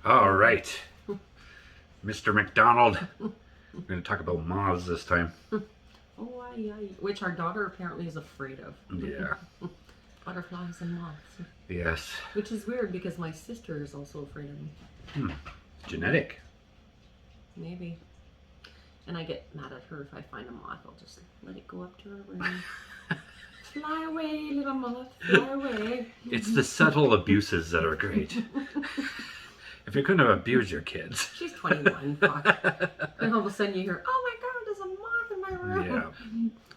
All right, Mr. Macdonald. We're going to talk about moths this time. Oh, which our daughter apparently is afraid of. Yeah. Butterflies and moths. Yes. Which is weird because my sister is also afraid of me. Genetic. Maybe. And I get mad at her if I find a moth. I'll just let it go up to her room. Fly away, little moth. Fly away. It's the subtle abuses that are great. If you're going to abuse your kids. She's 21. Fuck. And all of a sudden you hear, oh my god, there's a moth in my room.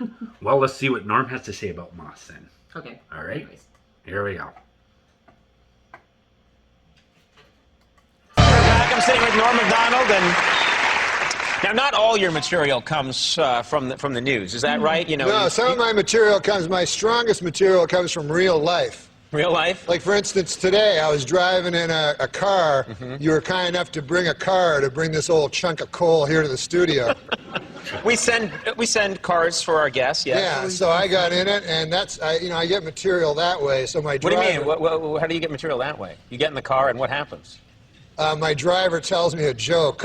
Yeah. Well, let's see what Norm has to say about moths then. Okay. All right. Anyways. Here we go. Back, I'm sitting with Norm Macdonald, and now not all your material comes from the news. Is that right? You know. No, some of my material comes. My strongest material comes from real life. Real life? Like, for instance, today I was driving in a car. You were kind enough to bring a car to bring this old chunk of coal here to the studio. We send cars for our guests. Yes. Yeah, so I got in it, and I get material that way. So my driver. What do you mean? How do you get material that way? You get in the car, and what happens? My driver tells me a joke.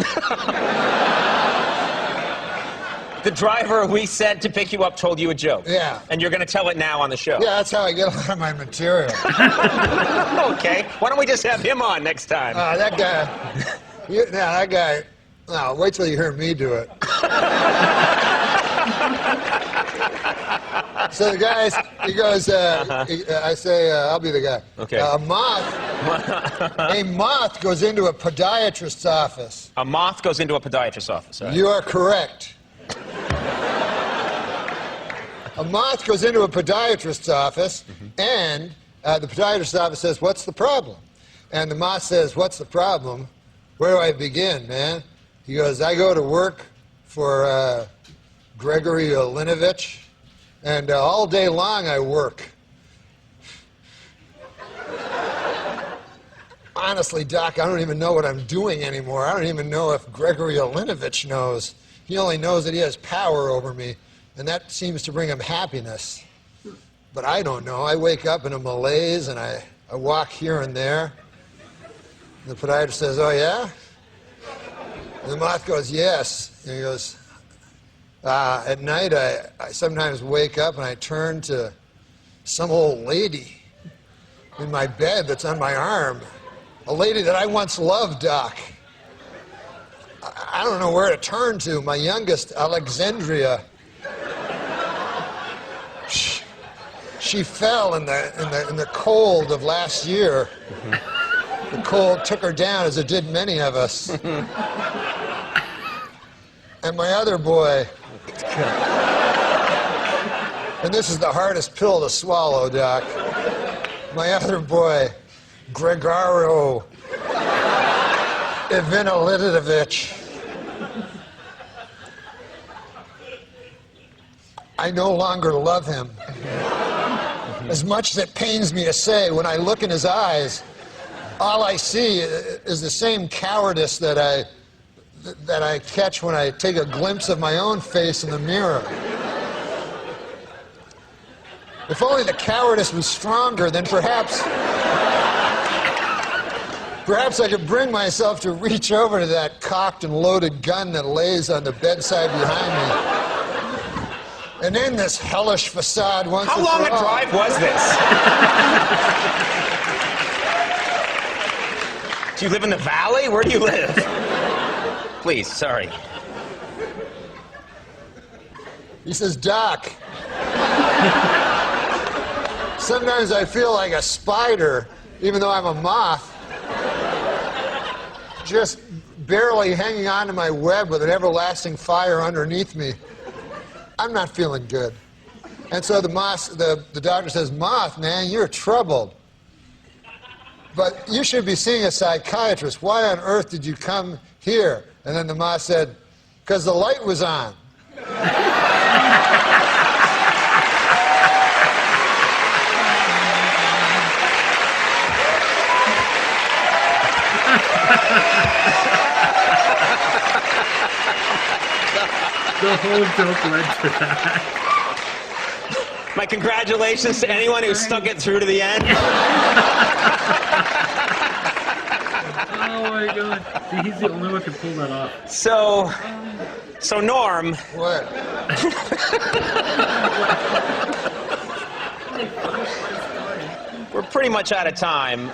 The driver we sent to pick you up told you a joke. Yeah. And you're going to tell it now on the show. Yeah, that's how I get a lot of my material. Okay. Why don't we just have him on next time? That guy. No, wait till you hear me do it. So the guy, he goes, I say, I'll be the guy. Okay. A moth goes into a podiatrist's office. A moth goes into a podiatrist's office. Right? You are correct. A moth goes into a podiatrist's office, and the podiatrist's office says, what's the problem? And the moth says, what's the problem? Where do I begin, man? He goes, I go to work for Gregory Olinovich, and all day long I work. Honestly, Doc, I don't even know what I'm doing anymore. I don't even know if Gregory Olinovich knows. He only knows that he has power over me, and that seems to bring him happiness. But I don't know. I wake up in a malaise, and I walk here and there. The podiatrist says, oh, yeah? And the moth goes, yes. And he goes, at night I sometimes wake up and I turn to some old lady in my bed that's on my arm. A lady that I once loved, Doc. I don't know where to turn to. My youngest, Alexandria. She fell in the cold of last year. The cold took her down, as it did many of us. And my other boy. And this is the hardest pill to swallow, Doc. My other boy, Gregorio Ivanilidovich. I no longer love him. As much as it pains me to say, when I look in his eyes, all I see is the same cowardice that I catch when I take a glimpse of my own face in the mirror. If only the cowardice was stronger, then perhaps I could bring myself to reach over to that cocked and loaded gun that lays on the bedside behind me and end this hellish facade once and for all. How long a drive was this? Do you live in the valley? Where do you live? Please, sorry. He says, Doc, sometimes I feel like a spider, even though I'm a moth, just barely hanging on to my web with an everlasting fire underneath me. I'm not feeling good. And so the doctor says, Moth, man, you're troubled. But you should be seeing a psychiatrist. Why on earth did you come here? And then the moth said, because the light was on. The whole joke led to that. My congratulations to anyone who stuck it through to the end. Oh my god. See, he's the only one who can pull that off. So Norm, What? we're pretty much out of time.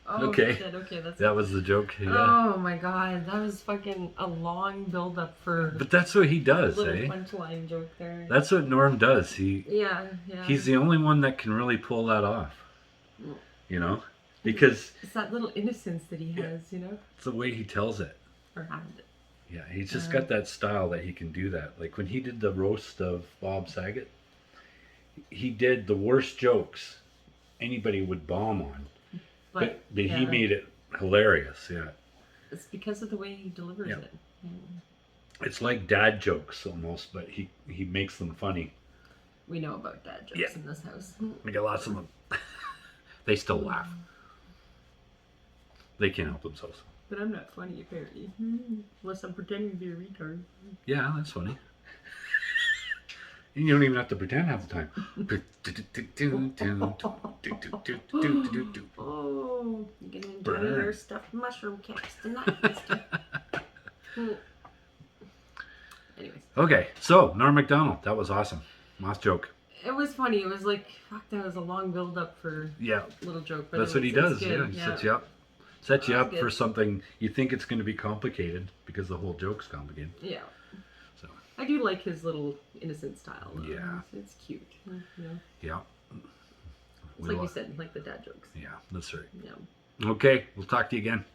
Oh, Okay. shit, okay, that's That was the joke. Yeah. Oh my god, that was fucking a long build up for But that's what he a does, little eh? punchline joke there. That's what Norm does. Yeah. He's the only one that can really pull that off. You know? Because It's that little innocence that he has, you know? it's the way he tells it. Or had it. Yeah, he's just got that style that he can do that. Like when he did the roast of Bob Saget, he did the worst jokes anybody would bomb on. But he made it hilarious, yeah. It's because of the way he delivers Yeah. it. It's like dad jokes almost, but he makes them funny. We know about dad jokes Yeah. in this house. We got lots of them. They still laugh. They can't help themselves. But I'm not funny, apparently. Unless I'm pretending to be a retard. Yeah, that's funny. You don't even have to pretend half the time. Oh, you're gonna enjoy your stuffed mushroom cakes tonight, mister. Anyways. Okay, so Norm Macdonald, that was awesome. Moth joke. It was funny. It was like, fuck, that was a long build up for Yeah, a little joke. But that's it what he was does. good. Yeah, he sets you up. Sets you That's up for good. something you think it's going to be complicated because the whole joke's complicated. Yeah. So I do like his little innocent style. Though. Yeah. It's cute. You know? yeah, It's like you said, like the dad jokes. yeah, that's right. Yeah. Okay, we'll talk to you again.